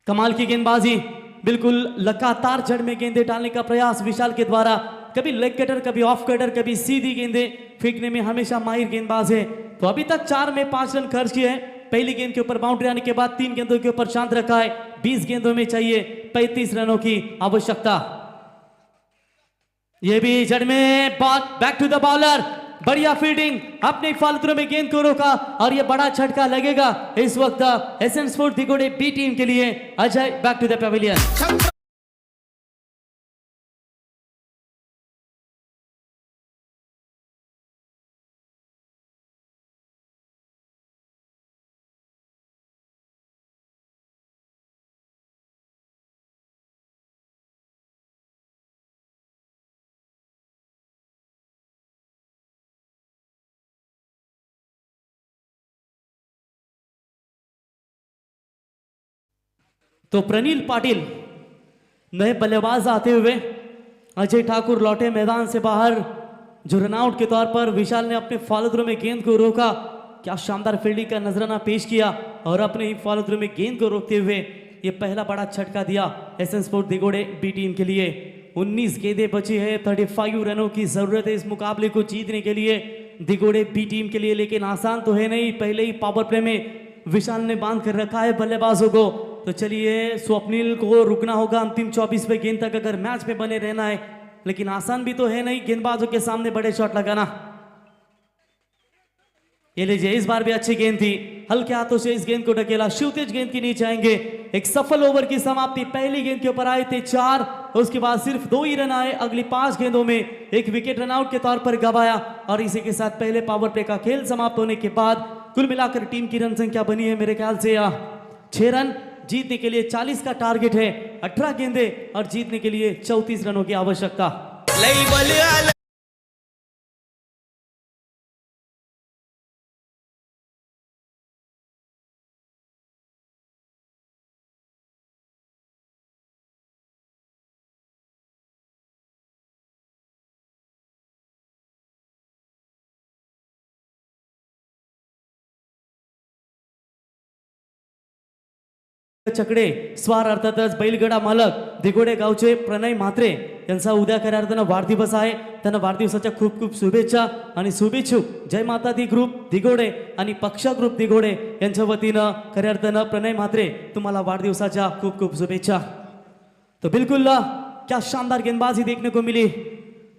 कमाल की गेंदबाजी, बिल्कुल लगातार जड़ में गेंदे डालने का प्रयास विशाल के द्वारा। कभी लेग कटर, कभी ऑफ कटर, कभी सीधी गेंदे फेंकने में हमेशा माहिर गेंदबाज है। तो अभी तक 4 में 5 रन खर्च किए हैं। पहली गेंद के ऊपर बाउंड्री आने के बाद 3 गेंदों के ऊपर शांत रखा है। 20 गेंदों में चाहिए 35 रनों की आवश्यकता। यह भी जड़ में ball, back to the bowler, बढ़िया फील्डिंग, अपने फालतू में गेंद को रोका और यह बड़ा झटका लगेगा इस वक्त SN sports Digode B team के लिए। Ajay, back to the pavilion. तो प्रनील पाटिल नए बल्लेबाज आते हुए, अजय ठाकुर लौटे मैदान से बाहर। जो रनआउट के तौर पर विशाल ने अपने फॉलो थ्रो में गेंद को रोका। क्या शानदार फील्डिंग का नजराना पेश किया और अपने ही फॉलो थ्रो में गेंद को रोकते हुए ये पहला बड़ा झटका दिया SN sports Digode B team के लिए। 19 गेंदें बची है, 35 रनों की जरूरत है इस मुकाबले को जीतने के लिए दिगोड़े बी टीम के लिए, लेकिन आसान तो है नहीं। पहले ही पावर प्ले में विशाल ने बांध कर रखा है बल्लेबाजों को। तो चलिए, स्वप्निल को रुकना होगा अंतिम 24वें गेंद तक अगर मैच में बने रहना है, लेकिन आसान भी तो है नहीं गेंदबाजों के सामने बड़े शॉट लगाना। ये लीजिए, इस बार भी अच्छी गेंद थी, हल्के हाथों से इस गेंद को ढकेला। शिवतेज गेंद की नीचे आएंगे। एक सफल ओवर की समाप्ति। पहली गेंद के ऊपर आए थे 4, उसके बाद सिर्फ 2 ही रन आए। अगली 5 गेंदों में एक विकेट रनआउट के तौर पर गवाया और इसी के साथ पहले पावर प्ले का खेल समाप्त होने के बाद कुल मिलाकर टीम की रन संख्या बनी है मेरे ख्याल से 6 रन। जीतने के लिए 40 का टारगेट है, 18 गेंदे और जीतने के लिए 34 रनों की आवश्यकता। चकडे स्वार अर्थातच बैलगडा मालक दिगोडे गावचे प्रणय म्हात्रे यांचा उद्या खऱ्या अर्थानं वाढदिवस आहे. त्यांना वाढदिवसाच्या खूप खूप शुभेच्छा आणि शुभेच्छुक जय माता दी ग्रुप दिघोडे आणि पक्षा ग्रुप दिघोडे यांच्या वतीनं खऱ्या अर्थानं प्रणय म्हात्रे तुम्हाला वाढदिवसाच्या खूप खूप शुभेच्छा. तो बिल्कुल क्या शानदार गेंदबाजी देखने को मिली.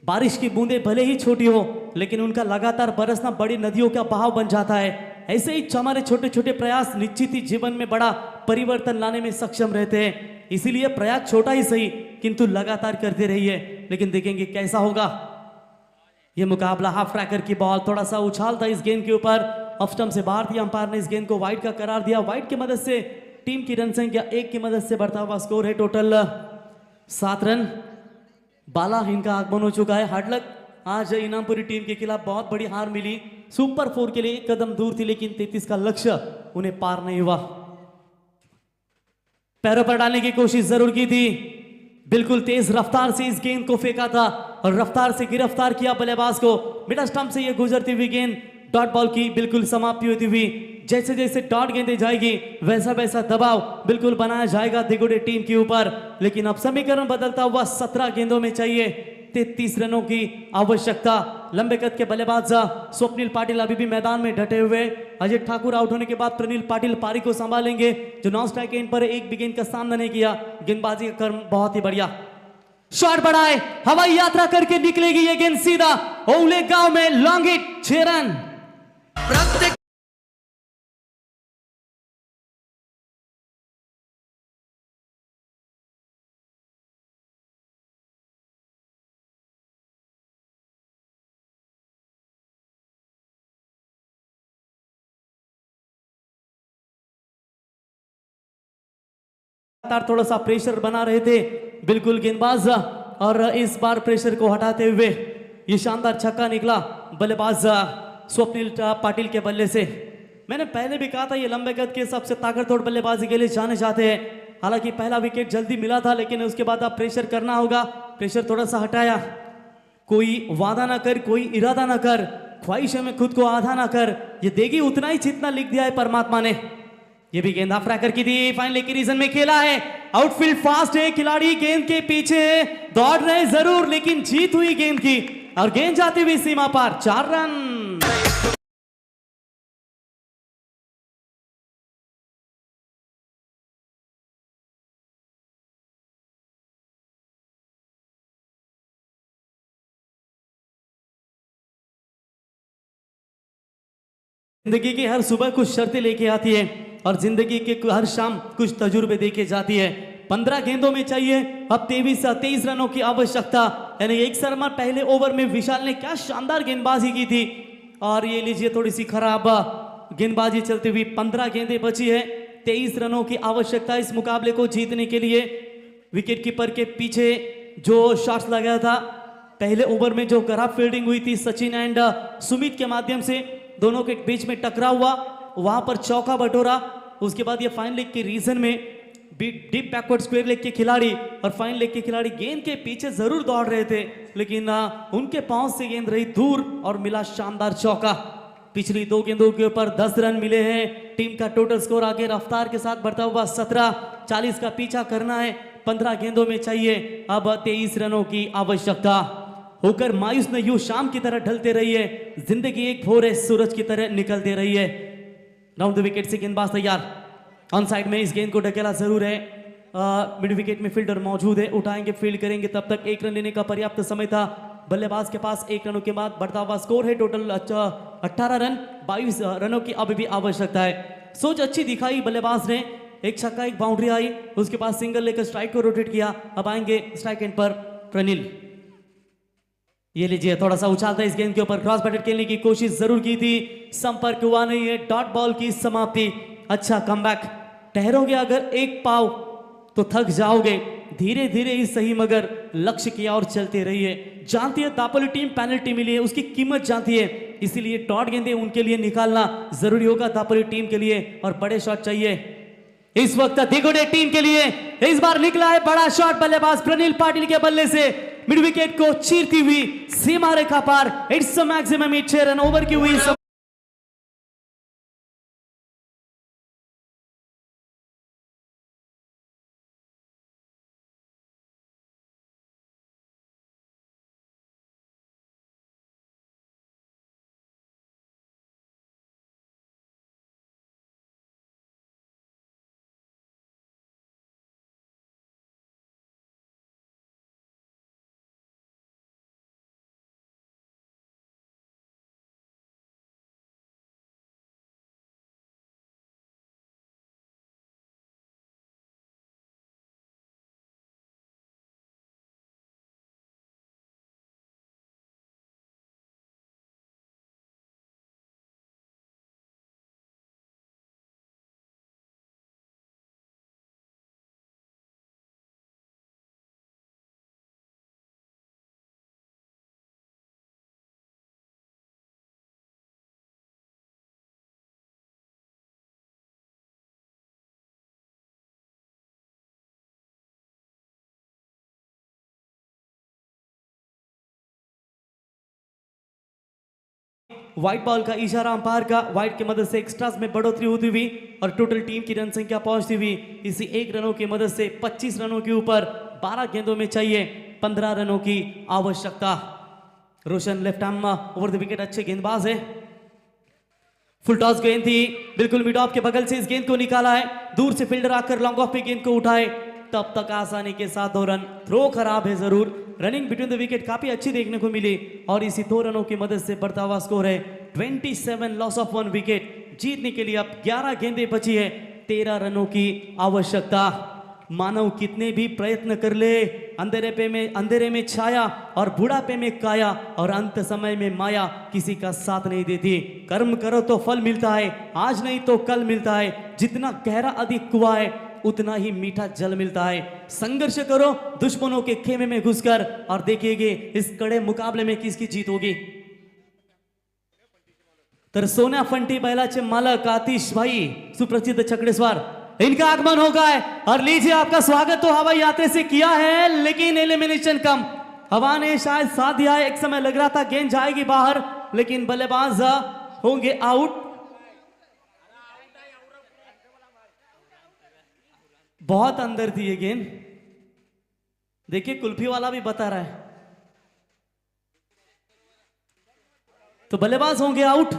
बारिश की बूंदें भले ही छोटी हो लेकिन उनका लगातार बरसना बड़ी नदियों का बहाव बन जाता है. ऐसे ही हमारे छोटे छोटे प्रयास निश्चित ही जीवन में बड़ा परिवर्तन लाने में सक्षम रहते हैं. इसीलिए प्रयास छोटा ही सही किंतु लगातार करते रहिए. लेकिन देखेंगे कैसा होगा ये मुकाबला. हाफ ट्रैकर की बॉल थोड़ा सा उछाल था इस गेंद के ऊपर. ऑफ स्टंप से बाहर थी. अंपायर ने इस गेंद को वाइड का करार दिया. वाइड की मदद से टीम की रन संख्या 1 की मदद से बढ़ता हुआ स्कोर है टोटल 7 रन. बाला इनका आगमन हो चुका है. हार्ड लक. आज इनामपुरी टीम के खिलाफ बहुत बड़ी हार मिली. सुपर 4 के लिए एक कदम दूर थी लेकिन 33 का लक्ष्य उन्हें पार नहीं हुआ. पैरों पर डालने की कोशिश जरूर की थी. बिल्कुल तेज रफ्तार से इस गेंद को फेंका था और रफ्तार से गिरफ्तार किया बल्लेबाज को. मिडल स्टंप से ये गुजरती हुई गेंद डॉट बॉल की बिल्कुल समाप्ति होती हुई. जैसे जैसे डॉट गेंदें जाएगी वैसा वैसा दबाव बिल्कुल बनाया जाएगा दिघोड़े टीम के ऊपर. लेकिन अब समीकरण बदलता हुआ 17 गेंदों में चाहिए 33 रनों की आवश्यकता. लंबे कद के बल्लेबाज स्वप्निल पाटिल अभी भी मैदान में डटे हुए. अजय ठाकुर आउट होने के बाद प्रनिल पाटिल पारी को संभालेंगे जो नॉन स्ट्राइक एंड पर एक भी गेंद का सामना नहीं किया. गेंदबाजी का क्रम बहुत ही बढ़िया. शॉट बढ़ाए हवाई यात्रा करके निकलेगी ये गेंद सीधा ओले गांव में. Long hit 6 run. थोड़ा सा प्रेशर बना रहे थे बिल्कुल गेंदबाज और इस बार प्रेशर को हटाते हुए ये शानदार छक्का निकला बल्लेबाज स्वप्निल पाटिल के बल्ले से. मैंने पहले भी कहा था ये लंबे कद के सबसे ताकतवर बल्लेबाजी के लिए जाने जाते हैं. हालांकि पहला विकेट जल्दी मिला था लेकिन उसके बाद अब प्रेशर करना होगा. प्रेशर थोड़ा सा हटाया. कोई वादा ना कर कोई इरादा ना कर ख्वाहिशों में खुद को आधा ना कर. ये देगी उतना ही जितना लिख दिया है परमात्मा ने. ये भी गेंद ट्रैकर की थी. फाइनली की रीजन में खेला है. आउटफील्ड फास्ट है. खिलाड़ी गेंद के पीछे दौड़ रहे जरूर लेकिन जीत हुई गेंद की और गेंद जाती हुई सीमा पार. 4 रन. जिंदगी की हर सुबह कुछ शर्तें लेके आती है और जिंदगी के हर शाम कुछ तजुर्बे देके जाती है. 15 गेंदों में चाहिए अब 23 रनों की आवश्यकता. यानी एक शर्मा पहले ओवर में विशाल ने क्या शानदार गेंदबाजी की थी और ये लीजिए थोड़ी सी खराब गेंदबाजी चलती हुई. 15 गेंदें बची है. 23 रनों की आवश्यकता इस मुकाबले को जीतने के लिए. विकेट कीपर के पीछे जो शॉट्स लगाया था पहले ओवर में जो खराब फील्डिंग हुई थी सचिन एंड सुमित के माध्यम से दोनों के बीच में टकराव हुआ. वहां पर चौका बटोरा. उसके बाद ये फाइन लेग के रीजन में डीप बैकवर्ड स्क्वायर लेग के खिलाड़ी और फाइन लेग के खिलाड़ी गेंद के पीछे जरूर दौड़ रहे थे लेकिन उनके पांव से गेंद रही दूर और मिला शानदार चौका. पिछली 2 गेंदों के ऊपर 10 रन मिले हैं. टीम का टोटल स्कोर आगे रफ्तार के साथ बढ़ता हुआ 17. 40 का पीछा करना है. 15 गेंदों में चाहिए अब 23 रनों की आवश्यकता. होकर मायूस न यूं शाम की तरह ढलते रहिए. जिंदगी एक भोर है सूरज की तरह निकलते रहिए. राउंड द विकेट से गेंदबाज तैयार. ऑन साइड में इस गेंद को ढकेला जरूर है. मिड विकेट में फील्डर मौजूद है. उठाएंगे फील्ड करेंगे तब तक 1 रन लेने का पर्याप्त समय था. बल्लेबाज के पास 1 रनों के बाद बढ़ता हुआ स्कोर है टोटल 18 रन. 22 रनों की अभी भी आवश्यकता है. सोच अच्छी दिखाई बल्लेबाज ने. एक छक्का एक बाउंड्री आई. उसके बाद सिंगल लेकर स्ट्राइक को रोटेट किया. अब आएंगे स्ट्राइक एंड पर प्रनिल. ये लीजिए थोड़ा सा उछालता इस गेंद के ऊपर. क्रॉस बैटेड खेलने की कोशिश जरूर की थी. संपर्क हुआ नहीं है. डॉट बॉल की समाप्ति. अच्छा कमबैक. ठहरोगे अगर एक पाव तो थक जाओगे. धीरे धीरे ही सही मगर लक्ष्य की ओर चलते रहिए. जानती है दापोली टीम पेनल्टी मिली है उसकी कीमत जानती है. इसीलिए डॉट गेंदे उनके लिए निकालना जरूरी होगा दापोली टीम के लिए और बड़े शॉट चाहिए इस वक्त दिघोड़े टीम के लिए. इस बार निकला है बड़ा शॉट बल्लेबाज प्रनिल पाटिल के बल्ले से. मिड विकेट को चीरती हुई सीमा रेखा पार. इट्स मैक्सिमम 6 रन ओवर की हुई व्हाइट बॉल का इशारा अंपायर का, व्हाइट की मदद से एक्स्ट्रास में बढ़ोतरी होती हुई और टोटल टीम की रन संख्या पहुंचती हुई इसी 1 रनों की मदद से 25 रनों के ऊपर 12 गेंदों में चाहिए 15 रनों की आवश्यकता। Roshan left arm over the wicket, अच्छे गेंदबाज है। फुल टॉस गेंद थी, बिल्कुल मिड ऑफ के बगल से इस गेंद को निकाला है, दूर से फील्डर आकर लॉन्ग ऑफ पे गेंद को उठाए, तब तक आसानी के साथ 2 रन। थ्रो खराब है जरूर, रनिंग बिटवीन द विकेट काफी अच्छी देखने को मिली और इसी 2 रनों की मदद से बढ़ता हुआ स्कोर है 27, लॉस ऑफ 1 विकेट। जीतने के लिए अब 11 गेंदें बची है, 13 रनों की आवश्यकता। मानव कितने भी प्रयत्न कर ले, अंधेरे में छाया और बुढ़ापे में काया और अंत समय में माया किसी का साथ नहीं देती। कर्म करो तो फल मिलता है, आज नहीं तो कल मिलता है। जितना गहरा अधिक कुआं है उतना ही मीठा जल मिलता है। संघर्ष करो दुश्मनों के खेमे में घुसकर और देखिएगे इस कड़े मुकाबले में किसकी जीत होगी। तर सोन्या फंटी बैलाचे मालक आतिश भाई, सुप्रसिद्ध छकड़ेस्वार, इनका आगमन होगा है और लीजिए आपका स्वागत तो हवाई यात्रा से किया है, लेकिन एलिमिनेशन कम, हवा ने शायद साथ दिया है। एक समय लग रहा था गेंद जाएगी बाहर, लेकिन बल्लेबाज होंगे आउट। बहुत अंदर थी ये गेंद, देखिए कुल्फी वाला भी बता रहा है। तो बल्लेबाज होंगे आउट,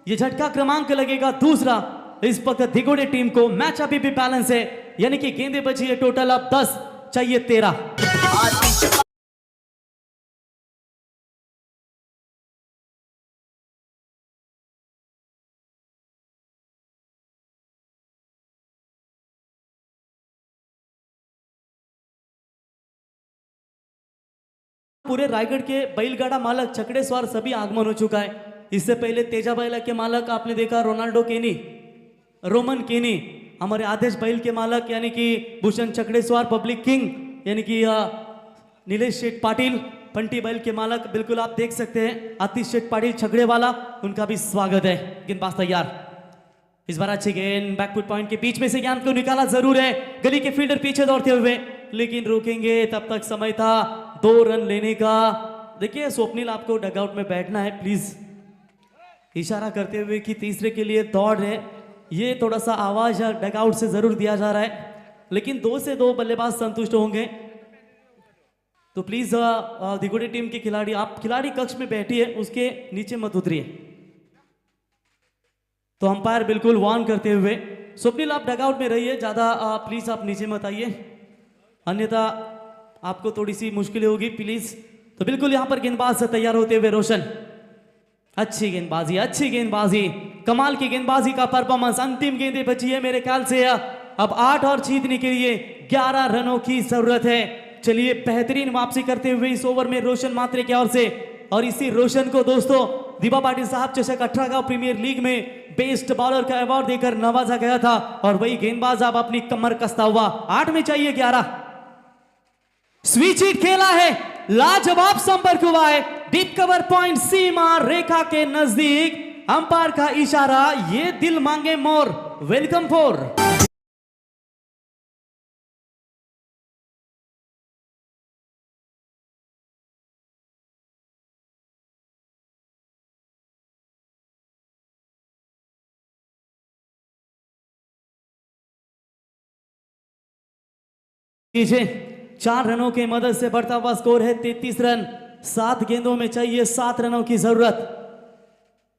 ये झटका क्रमांक लगेगा दूसरा इस वक्त धिगोड़े टीम को। मैच अभी भी बैलेंस है, यानी कि गेंदें बची है टोटल अब 10, चाहिए 13। पूरे रायगढ़ के बैलगाड़ा मालक छकड़ेस्वार सभी आगमन हो चुका है। इससे पहले तेजा बैला के मालक आपने देखा रोनाल्डो केनी, रोमन केनी, हमारे आदेश बैल के मालक यानी कि भूषण छकड़ेस्वार पब्लिक किंग यानी कि नीलेश शेठ पाटिल, पंटी बैल के मालक बिल्कुल आप देख सकते हैं आतिश शेठ पाटिल छगड़े वाला, उनका भी स्वागत है। गेंदबाज तैयार, इस बार अच्छी गेंद बैकफुट पॉइंट के बीच में से गेंद को निकाला जरूर है, गली के फील्डर पीछे दौड़ते हुए, लेकिन रोकेंगे तब तक समय था 2 रन लेने का। देखिए स्वप्निल आपको डगआउट में बैठना है प्लीज, इशारा करते हुए कि तीसरे के लिए दौड़ रहे, ये थोड़ा सा आवाज डगआउट से जरूर दिया जा रहा है, लेकिन 2 से 2 बल्लेबाज संतुष्ट होंगे। तो प्लीज धिगोड़े टीम के खिलाड़ी, आप खिलाड़ी कक्ष में बैठिए, उसके नीचे मत उतरिए। तो अंपायर बिल्कुल वार्न करते हुए, स्वप्निल आप डगआउट में रहिए, ज्यादा प्लीज आप नीचे मत आइए, अन्यथा आपको थोड़ी सी मुश्किलें होगी प्लीज। तो बिल्कुल यहां पर गेंदबाज से तैयार होते हुए रोशन, अच्छी गेंदबाजी, अच्छी गेंदबाजी, कमाल की गेंदबाजी का परफॉर्मेंस। अंतिम गेंदें बची है मेरे ख्याल से, अब 8 और जीतने के लिए 11 रनों की जरूरत है। चलिए बेहतरीन वापसी करते हुए इस ओवर में रोशन मात्रे की ओर से, और इसी रोशन को दोस्तों दिबा पाटिल साहब चषक 18 गांव प्रीमियर लीग में बेस्ट बॉलर का अवार्ड देकर नवाजा गया था, और वही गेंदबाज अब अपनी कमर कसता हुआ 8 में चाहिए 11। स्विच हिट खेला है, लाजवाब संपर्क हुआ है, डीप कवर पॉइंट सीमा रेखा के नजदीक, अंपायर का इशारा, ये दिल मांगे मोर, वेलकम 4। पीछे 4 रनों के मदद से बढ़ता हुआ स्कोर है 33 रन, 7 गेंदों में चाहिए 7 रनों की जरूरत।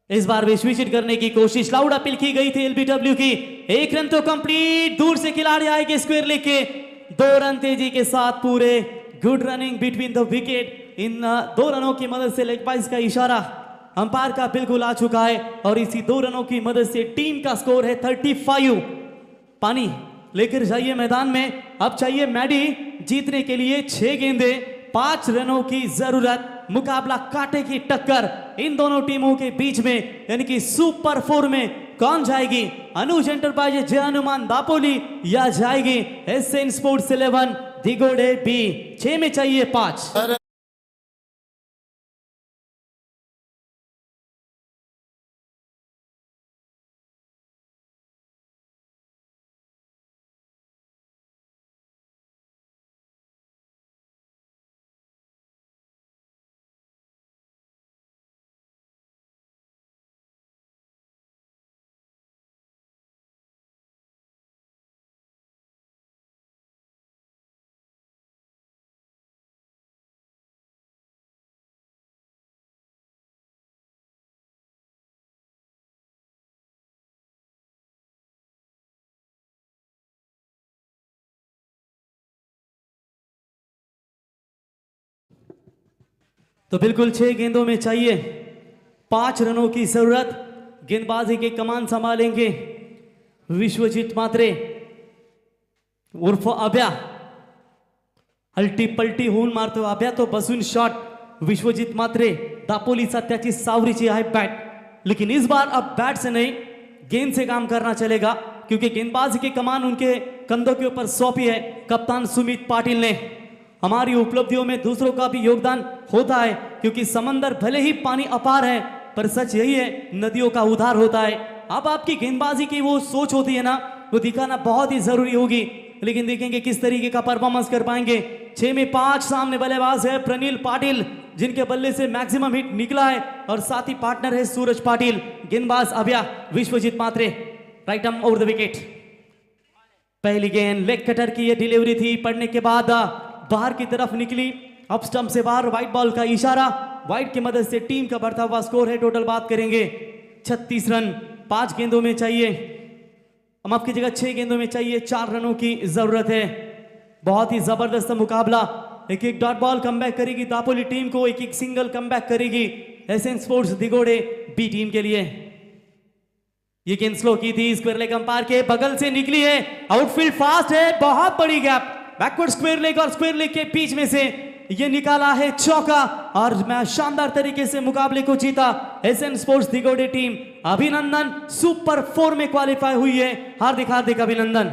इस बार भी स्विच हिट करने की कोशिश, लाउड अपील की गई थी एलबीडब्ल्यू की, 1 रन तो कंप्लीट, दूर से खिलाड़ी आएंगे स्क्वायर लेके, 2 रन तेजी के साथ पूरे, good running between the wicket. In 2 रनों की मदद से लेग पाइस का इशारा अंपायर का बिल्कुल आ चुका है, और इसी 2 रनों की मदद से टीम का स्कोर है 35। पानी लेकर जाइए मैदान में, अब चाहिए मैडी, जीतने के लिए 6 गेंदे, 5 रनों की जरूरत। मुकाबला कांटे की टक्कर इन दोनों टीमों के बीच में, यानी कि सुपर 4 में कौन जाएगी, अनुज एंटरप्राइजेज जय हनुमान दापोली या जाएगी एसएन स्पोर्ट्स 11 धिगोड़े बी। 6 में चाहिए 5। तो बिल्कुल 6 गेंदों में चाहिए 5 रनों की जरूरत। गेंदबाजी के कमान संभालेंगे विश्वजीत मात्रे उर्फ अभ्या। हलटी पलटी होऊन मारतो अभ्या तो बसून शॉट। विश्वजीत मात्रे दापोलीचा त्याची सावरीची आहे बॅट, लेकिन इस बार अब बैट से नहीं गेंद से काम करना चलेगा, क्योंकि गेंदबाजी की कमान उनके कंधों के ऊपर सौंपी है कप्तान सुमित पाटिल ने। हमारी उपलब्धियों में दूसरों का भी योगदान होता है, क्योंकि समंदर भले ही पानी अपार है पर सच यही है नदियों का उद्धार होता है। अब आपकी गेंदबाजी की वो सोच होती है ना, वो दिखाना बहुत ही जरूरी होगी, लेकिन देखेंगे किस तरीके का परफॉर्मेंस कर पाएंगे। 6 में 5 सामने बल्लेबाज है प्रनील पाटिल, जिनके बल्ले से मैक्सिमम हिट निकला है, और साथ ही पार्टनर है सूरज पाटिल। गेंदबाज Abhya Vishwajeet Matre, right arm over the wicket. पहली गेंद लेग कटर की ये डिलीवरी थी, पड़ने के बाद बाहर की तरफ निकली, अप स्टंप से बाहर, व्हाइट बॉल का इशारा। व्हाइट की मदद से टीम का बढ़ता हुआ स्कोर है, टोटल बात करेंगे 36 रन 5 गेंदों में चाहिए। हम आपकी जगह 6 गेंदों में चाहिए 4 रनों की जरूरत है। बहुत ही जबरदस्त मुकाबला। एक एक डॉट बॉल कमबैक करेगी दापोली टीम को, एक एक सिंगल कमबैक करेगी SN sports Digode B team के लिए। ये गेंद स्लो की थी, स्क्वायर लेग अंपायर के बगल से निकली है, आउटफील्ड फास्ट है, बहुत बड़ी गैप, बैकवर्ड स्क्वायर लेग और स्क्वायर लेग के बीच में से ये निकाला है चौका, और मैं शानदार तरीके से मुकाबले को जीता एसएन स्पोर्ट्स दिगोड़े टीम। अभिनंदन, सुपर 4 में क्वालिफाई हुई है, हार्दिक हार्दिक अभिनंदन।